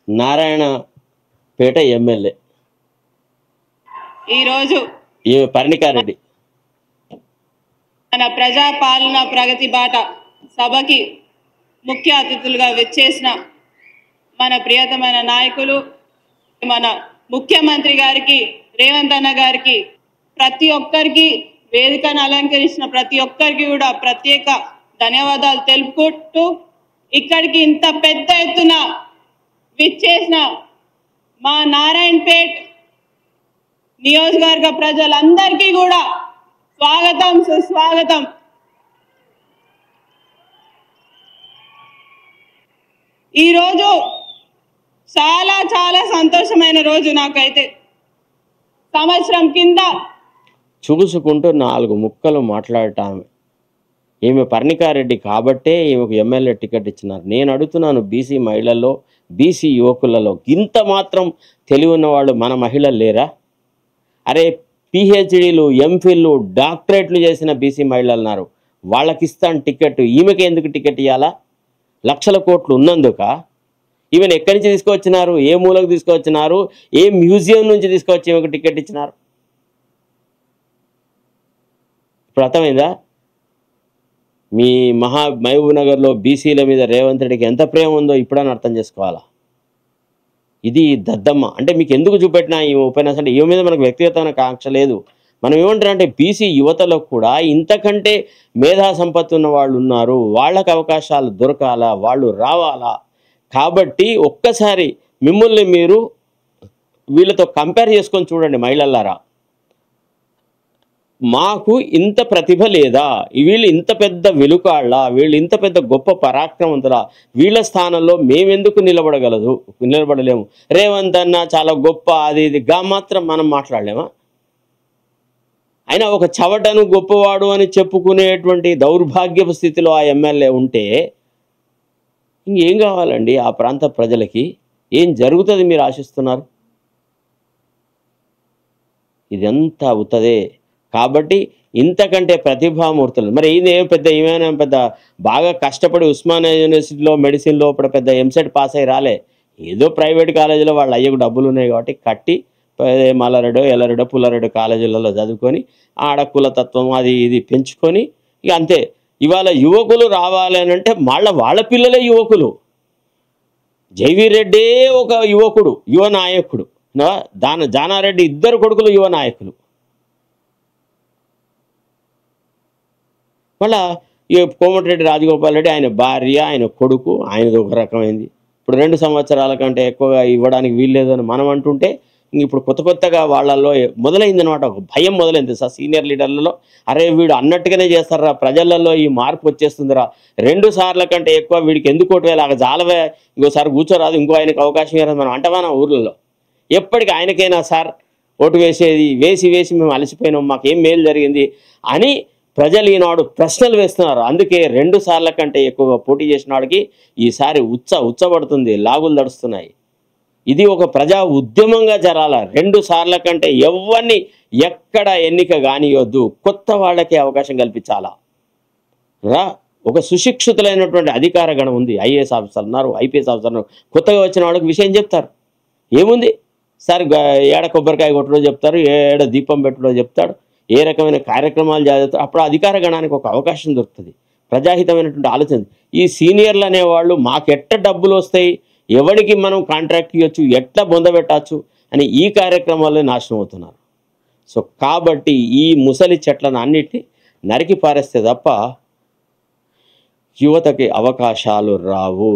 Narayanpet MLA ఈరోజు ఈ పర్ణికారెడ్డి మన ప్రజాపాలన ప్రగతి బాట సభకి ముఖ్య అతిథులుగా విచ్చేసిన మన ప్రియతమైన నాయకులు మన ముఖ్యమంత్రి గారికి రేవంత్ అన్న గారికి ప్రతి ఒక్కరికి వేదికను అలంకరించిన ప్రతి ఒక్కరికి కూడా ప్రత్యేక ధన్యవాదాలు తెలుపుకుంటూ ఇక్కడికి ఇంత పెద్ద ఎత్తున విచ్చేసిన మా నారాయణపేట్ నియోజకవర్గ ప్రజలందరికీ కూడా స్వాగతం సుస్వాగతం. ఈరోజు చాలా చాలా సంతోషమైన రోజు నాకైతే. సంవత్సరం కింద చూసుకుంటూ 4 ముక్కలు మాట్లాడటం ఈమె పర్ణికారెడ్డి కాబట్టే ఈమెకు ఎమ్మెల్యే టికెట్ ఇచ్చినారు. నేను అడుగుతున్నాను, బీసీ మహిళల్లో బీసీ యువకులలో ఇంత మాత్రం తెలివి ఉన్నవాళ్ళు మన మహిళలు లేరా? అరే పిహెచ్డీలు ఎంఫిల్లు డాక్టరేట్లు చేసిన బీసీ మహిళలు ఉన్నారు, వాళ్ళకి ఇస్తాను టికెట్. ఈమెకి ఎందుకు టికెట్ ఇవ్వాలా? లక్షల కోట్లు ఉన్నందుక? ఈమెను ఎక్కడి నుంచి తీసుకొచ్చినారు? ఏ మూలకు తీసుకొచ్చినారు? ఏ మ్యూజియం నుంచి తీసుకొచ్చి ఈమెకు టికెట్ ఇచ్చినారు? ఇప్పుడు అర్థమైందా? మీ మహబూబ్ నగర్లో బీసీల మీద రేవంత్ రెడ్డికి ఎంత ప్రేమ ఉందో ఇప్పుడని అర్థం చేసుకోవాలా. ఇది దద్దమ్మ అంటే మీకు ఎందుకు చూపెట్టినా ఈ ఉపన్యాసం అంటే ఈమె మీద మనకు వ్యక్తిగతమైన కాంక్ష లేదు. మనం ఏమంటారంటే బీసీ యువతలో కూడా ఇంతకంటే మేధా సంపత్తి ఉన్న వాళ్ళు ఉన్నారు, వాళ్ళకు అవకాశాలు దొరకాలా, వాళ్ళు రావాలా. కాబట్టి ఒక్కసారి మిమ్మల్ని మీరు వీళ్ళతో కంపేర్ చేసుకొని చూడండి మహిళలారా. మాకు ఇంత ప్రతిభ లేదా? వీళ్ళు ఇంత పెద్ద వెలుకాళ్ళ, వీళ్ళు ఇంత పెద్ద గొప్ప పరాక్రమవంతులా? వీళ్ళ స్థానంలో మేమెందుకు నిలబడలేము? రేవంత్ అన్న చాలా గొప్ప అది ఇదిగా మాత్రం మనం మాట్లాడలేమా? అయినా ఒక చవటను గొప్పవాడు అని చెప్పుకునేటువంటి దౌర్భాగ్యపు స్థితిలో ఆ ఎమ్మెల్యే ఉంటే ఇంకేం కావాలండి ఆ ప్రాంత ప్రజలకి? ఏం జరుగుతుంది మీరు ఆశిస్తున్నారు? ఇదంతా అవుతుందే. కాబట్టి ఇంతకంటే ప్రతిభామూర్తులు మరి ఏమైనా పెద్ద బాగా కష్టపడి ఉస్మానియా యూనివర్సిటీలో మెడిసిన్లో ఇప్పుడు పెద్ద ఎంసెట్ పాస్ అయ్యి రాలే. ఏదో ప్రైవేట్ కాలేజీలో వాళ్ళ అయ్యకు డబ్బులు ఉన్నాయి కాబట్టి కట్టి మల్లారెడ్డో ఎల్లారెడ్డో పుల్లారెడ్డో కాలేజీలలో చదువుకొని ఆడ కులతత్వం అది ఇది పెంచుకొని ఇక అంతే. ఇవాళ యువకులు రావాలి అని అంటే వాళ్ళ పిల్లలే యువకులు. జైవీర్ రెడ్డే ఒక యువకుడు, యువ నాయకుడు. జానారెడ్డి ఇద్దరు కొడుకులు యువ నాయకులు. మళ్ళా ఈ కోమటిరెడ్డి రాజగోపాల్ రెడ్డి ఆయన భార్య, ఆయన కొడుకు, ఆయనది ఒక రకమైంది. ఇప్పుడు 2 సంవత్సరాల కంటే ఎక్కువగా ఇవ్వడానికి వీల్లేదని మనం అంటుంటే ఇప్పుడు కొత్తగా వాళ్ళల్లో మొదలైందనమాట, ఒక భయం మొదలైంది సార్ సీనియర్ లీడర్లలో. అరే వీడు అన్నట్టుగానే చేస్తారా, ప్రజలలో ఈ మార్పు వచ్చేస్తుందిరా, 2 సార్ల కంటే ఎక్కువ వీడికి ఎందుకు ఓటు వేయాలి, జాలవే ఇంకోసారి కూర్చోరాదు, ఇంకో ఆయనకు అవకాశం ఇవ్వరాదు మనం అంటవానా ఊర్లలో. ఎప్పటికీ ఆయనకైనా సార్ ఓటు వేసి మేము అలసిపోయినాం, మాకేం మేలు జరిగింది అని ప్రజలు ఈనాడు ప్రశ్నలు వేస్తున్నారు. అందుకే 2 సార్ల కంటే ఎక్కువగా పోటీ చేసిన వాడికి ఈసారి ఉచ్చబడుతుంది, లాగులు దడుస్తున్నాయి. ఇది ఒక ప్రజా ఉద్యమంగా జరాల. 2 సార్ల కంటే ఎవరిని ఎక్కడ ఎన్నిక కానియొద్దు, కొత్త వాళ్ళకే అవకాశం కల్పించాలా. ఒక సుశిక్షితులైనటువంటి అధికార గణం ఉంది, ఐఏఎస్ ఆఫీసర్లు ఉన్నారు, ఐపీఎస్ ఆఫీసర్ ఉన్నారు. కొత్తగా వచ్చిన వాళ్ళకి విషయం చెప్తారు. ఏముంది సార్, ఏడ కొబ్బరికాయ కొట్టడో చెప్తారు, ఏడ దీపం పెట్టడో చెప్తాడు, ఏ రకమైన కార్యక్రమాలు చేస్తారు. అప్పుడు అధికార గణానికి ఒక అవకాశం దొరుకుతుంది, ప్రజాహితమైనటువంటి ఆలోచన. ఈ సీనియర్లు అనేవాళ్ళు మాకెట్ట డబ్బులు వస్తాయి, ఎవరికి మనం కాంట్రాక్ట్ ఇవ్వచ్చు, ఎట్లా బొందబెట్టచ్చు అని ఈ కార్యక్రమాల్లో నాశనం అవుతున్నారు. సో కాబట్టి ఈ ముసలి చెట్లను అన్నిటినీ నరికి పారేస్తే తప్ప యువతకి అవకాశాలు రావు.